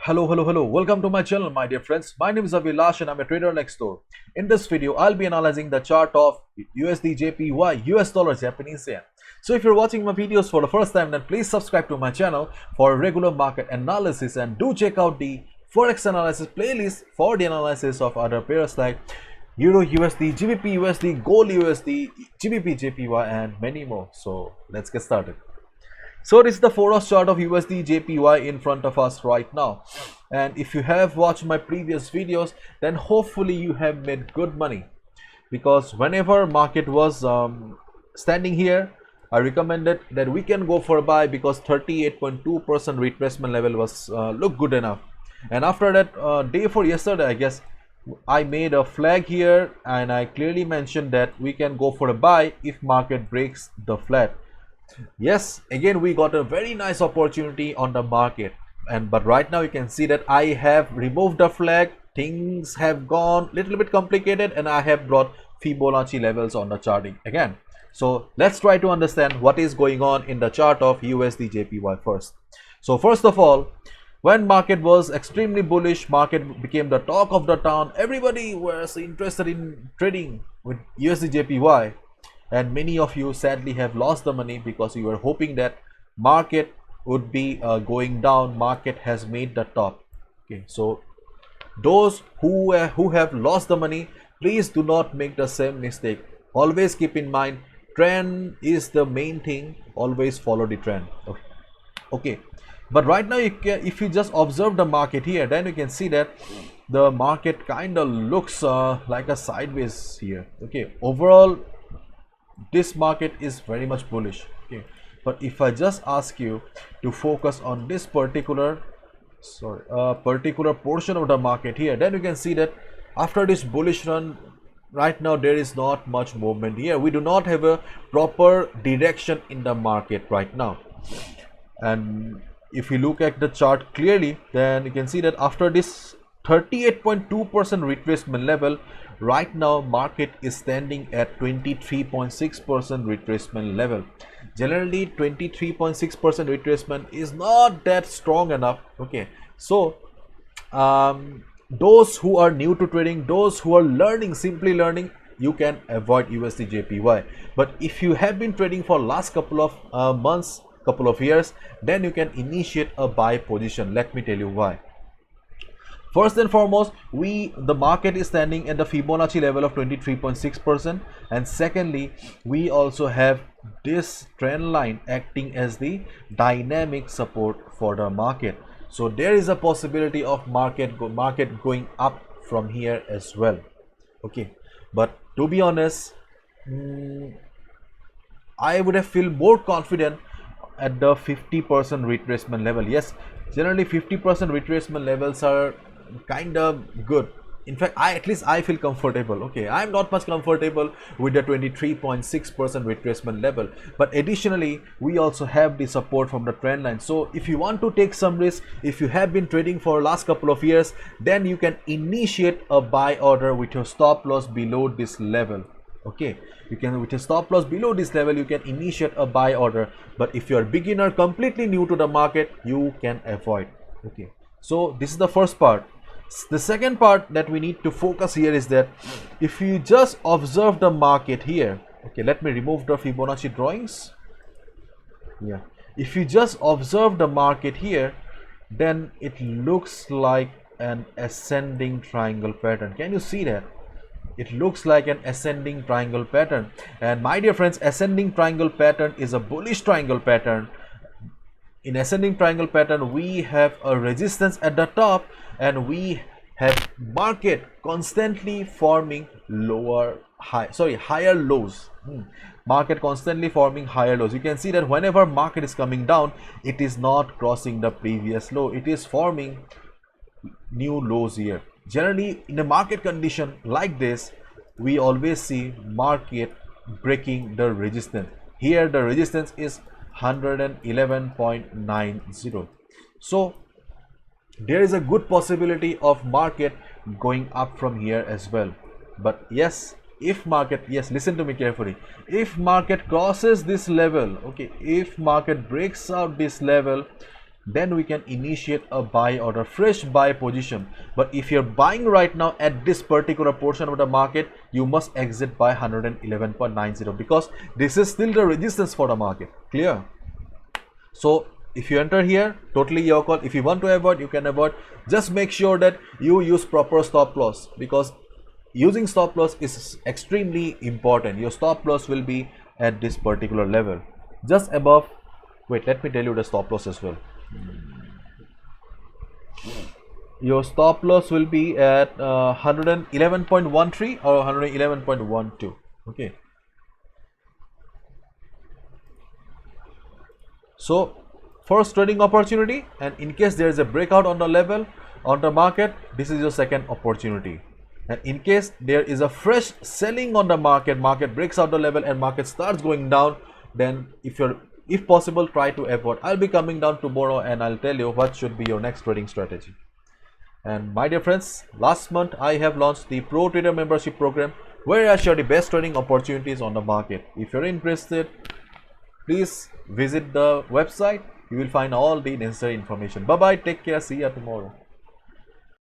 Hello. Welcome to my channel, my dear friends. My name is Abhilash and I'm a trader next door. In this video, I'll be analyzing the chart of USDjpy, US dollar Japanese yen. So if you're watching my videos for the first time, then please subscribe to my channel for regular market analysis and do check out the Forex analysis playlist for the analysis of other pairs like Euro USD, GBP USD, Gold USD, GBP JPY and many more. So let's get started. So this is the Forex chart of USD JPY in front of us right now, and if you have watched my previous videos, then hopefully you have made good money, because whenever market was standing here, I recommended that we can go for a buy because 38.2% retracement level was look good enough. And after that, day for yesterday, I guess I made a flag here and I clearly mentioned that we can go for a buy if market breaks the flat. Yes, again we got a very nice opportunity on the market, but right now you can see that I have removed the flag. Things have gone little bit complicated and I have brought Fibonacci levels on the charting again. So let's try to understand what is going on in the chart of USD JPY first. So first of all, when market was extremely bullish, market became the talk of the town. Everybody was interested in trading with USD JPY. And many of you sadly have lost the money because you were hoping that market would be going down. Market has made the top. Okay, so those who have lost the money, please do not make the same mistake. Always keep in mind, trend is the main thing. Always follow the trend. Okay, but right now if you just observe the market here, then you can see that the market kind of looks like a sideways here. Okay, overall this market is very much bullish. Okay, but if I just ask you to focus on this particular portion of the market here, then you can see that after this bullish run, right now there is not much movement here. We do not have a proper direction in the market right now. And if you look at the chart clearly, then you can see that after this 38.2% retracement level, right now market is standing at 23.6% retracement level. Generally 23.6% retracement is not that strong enough. Okay, so those who are new to trading, those who are learning, simply learning, you can avoid USD JPY. But if you have been trading for last couple of months, couple of years, then you can initiate a buy position. Let me tell you why. First and foremost, the market is standing at the Fibonacci level of 23.6%, and secondly, we also have this trend line acting as the dynamic support for the market. So there is a possibility of market going up from here as well. Okay, but to be honest, I would have feel more confident at the 50% retracement level. Yes, generally 50% retracement levels are kind of good. In fact, at least I feel comfortable. Okay, I'm not much comfortable with the 23.6% retracement level, but additionally we also have the support from the trend line. So if you want to take some risk, if you have been trading for last couple of years, then you can initiate a buy order with your stop loss below this level. Okay, you can, with a stop loss below this level, you can initiate a buy order. But if you are beginner, completely new to the market, you can avoid. Okay, so this is the first part. The second part that we need to focus here is that if you just observe the market here, okay, let me remove the Fibonacci drawings. Yeah, if you just observe the market here, then it looks like an ascending triangle pattern. Can you see that? It looks like an ascending triangle pattern. And my dear friends, ascending triangle pattern is a bullish triangle pattern. In ascending triangle pattern, we have a resistance at the top and we have market constantly forming higher lows. Market constantly forming higher lows. You can see that whenever market is coming down, it is not crossing the previous low. It is forming new lows here. Generally, in a market condition like this, we always see market breaking the resistance. Here the resistance is 111.90. So there is a good possibility of market going up from here as well. But yes, if market, yes, listen to me carefully, if market crosses this level, okay, if market breaks out this level, then we can initiate a buy or a fresh buy position. But if you're buying right now at this particular portion of the market, you must exit by 111.90 because this is still the resistance for the market. Clear? So if you enter here, totally your call. If you want to avoid, you can avoid. Just make sure that you use proper stop loss, because using stop loss is extremely important. Your stop loss will be at this particular level, just above. Wait, let me tell you the stop loss as well. Your stop loss will be at 111.13 or 111.12. Okay. So first trading opportunity, and in case there is a breakout on the level on the market, this is your second opportunity. And in case there is a fresh selling on the market, market breaks out the level and market starts going down, then if possible, try to avoid. I'll be coming down tomorrow and I'll tell you what should be your next trading strategy. And my dear friends, last month I have launched the Pro Trader membership program where I share the best trading opportunities on the market. If you're interested, please visit the website. You will find all the necessary information. Bye bye, take care, see you tomorrow.